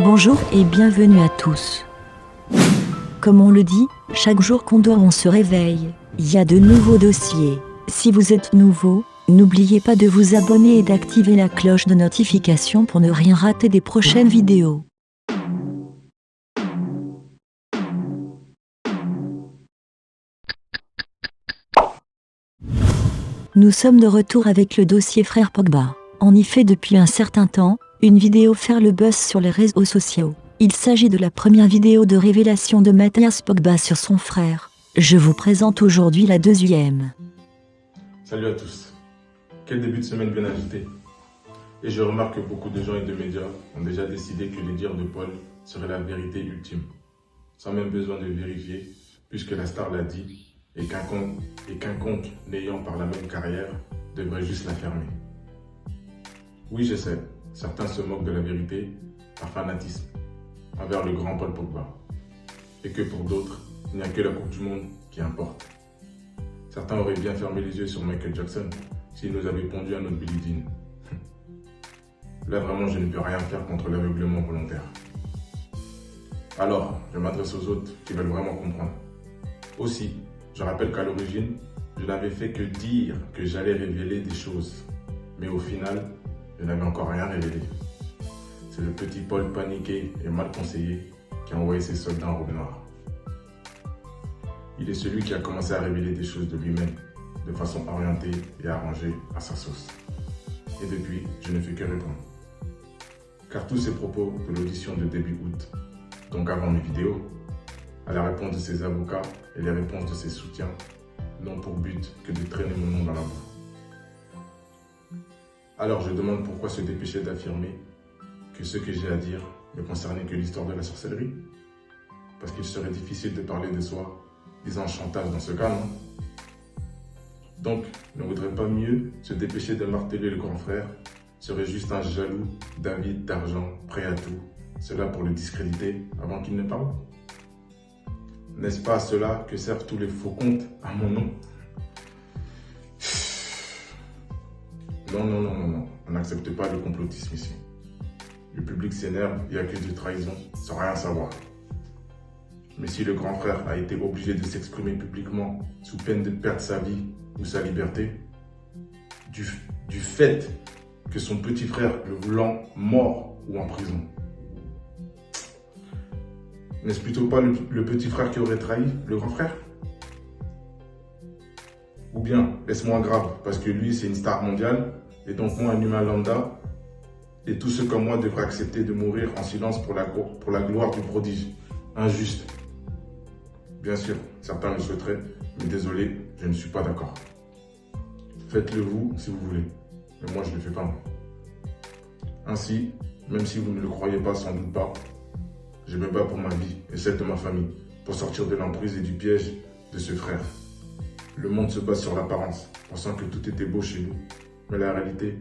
Bonjour et bienvenue à tous. Comme on le dit, chaque jour qu'on dort on se réveille, il y a de nouveaux dossiers. Si vous êtes nouveau, n'oubliez pas de vous abonner et d'activer la cloche de notification pour ne rien rater des prochaines vidéos. Nous sommes de retour avec le dossier Frère Pogba. On y fait depuis un certain temps une vidéo faire le buzz sur les réseaux sociaux. Il s'agit de la première vidéo de révélation de Mathias Pogba sur son frère. Je vous présente aujourd'hui la deuxième. Salut à tous. Quel début de semaine bien agité. Et je remarque que beaucoup de gens et de médias ont déjà décidé que les dires de Paul seraient la vérité ultime, sans même besoin de vérifier, puisque la star l'a dit, et quiconque n'ayant par la même carrière devrait juste la fermer. Oui, je sais, certains se moquent de la vérité par fanatisme envers le grand Paul Pogba, et que pour d'autres, il n'y a que la Coupe du Monde qui importe. Certains auraient bien fermé les yeux sur Michael Jackson s'il nous avait pondu à notre Billie Jean. Là vraiment, je ne peux rien faire contre l'aveuglement volontaire. Alors, je m'adresse aux autres qui veulent vraiment comprendre. Aussi, je rappelle qu'à l'origine, je n'avais fait que dire que j'allais révéler des choses. Mais au final, je n'avais encore rien révélé. C'est le petit Paul paniqué et mal conseillé qui a envoyé ses soldats en robe noire. Il est celui qui a commencé à révéler des choses de lui-même, de façon orientée et arrangée à sa sauce. Et depuis, je ne fais que répondre. Car tous ces propos de l'audition de début août, donc avant mes vidéos, à la réponse de ses avocats et les réponses de ses soutiens, n'ont pour but que de traîner mon nom dans la boue. Alors je demande pourquoi se dépêcher d'affirmer que ce que j'ai à dire ne concernait que l'histoire de la sorcellerie? Parce qu'il serait difficile de parler de soi disant chantage dans ce cas, non? Donc, ne vaudrait pas mieux se dépêcher de marteler le grand frère, serait juste un jaloux, d'avide, d'argent, prêt à tout, cela pour le discréditer avant qu'il ne parle? N'est-ce pas à cela que servent tous les faux comptes à mon nom? Non, on n'accepte pas le complotisme ici. Le public s'énerve et accuse de trahison sans rien savoir. Mais si le grand frère a été obligé de s'exprimer publiquement sous peine de perdre sa vie ou sa liberté, du fait que son petit frère le voulant mort ou en prison, n'est-ce plutôt pas le petit frère qui aurait trahi le grand frère? Ou bien est-ce moins grave parce que lui c'est une star mondiale et donc moi un humain lambda et tous ceux comme moi devraient accepter de mourir en silence pour la gloire du prodige? Injuste. Bien sûr, certains le souhaiteraient, mais désolé, je ne suis pas d'accord. Faites-le vous si vous voulez, mais moi je ne le fais pas. Ainsi, même si vous ne le croyez pas, sans doute pas, je me bats pour ma vie et celle de ma famille, pour sortir de l'emprise et du piège de ce frère. Le monde se base sur l'apparence, pensant que tout était beau chez nous. Mais la réalité,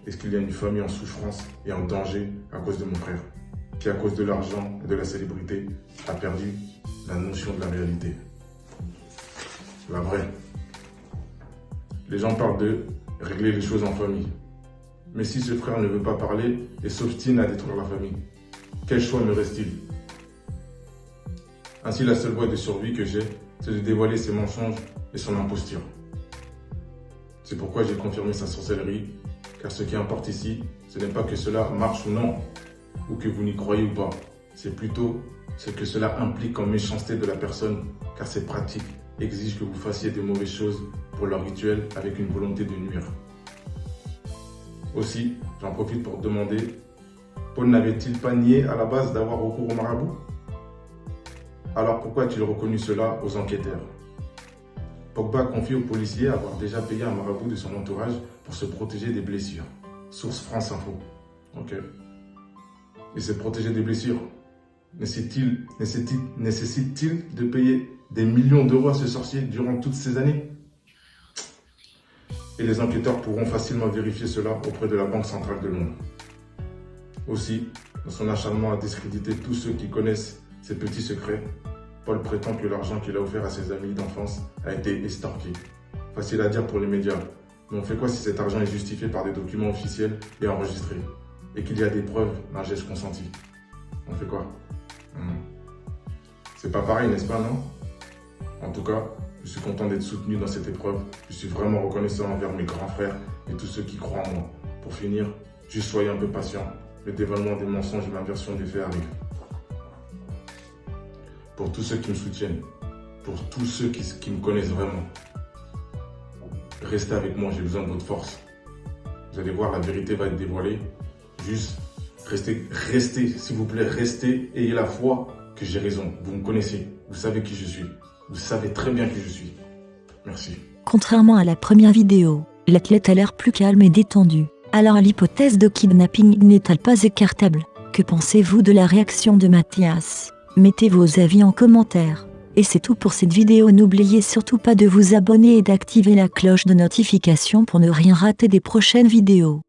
est-ce qu'il y a une famille en souffrance et en danger à cause de mon frère, qui à cause de l'argent et de la célébrité a perdu la notion de la réalité. La vraie. Les gens parlent de régler les choses en famille. Mais si ce frère ne veut pas parler et s'obstine à détruire la famille, quel choix me reste-t-il? Ainsi, la seule voie de survie que j'ai, c'est de dévoiler ses mensonges et son imposture. C'est pourquoi j'ai confirmé sa sorcellerie, car ce qui importe ici, ce n'est pas que cela marche ou non, ou que vous n'y croyez ou pas. C'est plutôt ce que cela implique en méchanceté de la personne, car ces pratiques exigent que vous fassiez de mauvaises choses pour leur rituel avec une volonté de nuire. Aussi, j'en profite pour demander, Paul n'avait-il pas nié à la base d'avoir recours au marabout? Alors pourquoi a-t-il reconnu cela aux enquêteurs? Pogba confie aux policiers avoir déjà payé un marabout de son entourage pour se protéger des blessures. Source France Info. Ok. Il s'est protégé des blessures. Nécessite-t-il de payer des millions d'euros à ce sorcier durant toutes ces années? Et les enquêteurs pourront facilement vérifier cela auprès de la Banque Centrale de Londres. Aussi, dans son acharnement à discréditer tous ceux qui connaissent ses petits secrets, Paul prétend que l'argent qu'il a offert à ses amis d'enfance a été estorqué. Facile à dire pour les médias, mais on fait quoi si cet argent est justifié par des documents officiels et enregistrés, et qu'il y a des preuves d'un geste consenti? On fait quoi? C'est pas pareil, n'est-ce pas, non? En tout cas, je suis content d'être soutenu dans cette épreuve. Je suis vraiment reconnaissant envers mes grands frères et tous ceux qui croient en moi. Pour finir, juste soyez un peu patient. Le dévoilement des mensonges et l'inversion des faits arrive. Pour tous ceux qui me soutiennent, pour tous ceux qui me connaissent vraiment, restez avec moi, j'ai besoin de votre force. Vous allez voir, la vérité va être dévoilée. Juste, restez, s'il vous plaît, restez, ayez la foi que j'ai raison. Vous me connaissez, vous savez qui je suis. Vous savez très bien qui je suis. Merci. Contrairement à la première vidéo, l'athlète a l'air plus calme et détendu. Alors l'hypothèse de kidnapping n'est-elle pas écartable? Que pensez-vous de la réaction de Mathias? Mettez vos avis en commentaire. Et c'est tout pour cette vidéo. N'oubliez surtout pas de vous abonner et d'activer la cloche de notification pour ne rien rater des prochaines vidéos.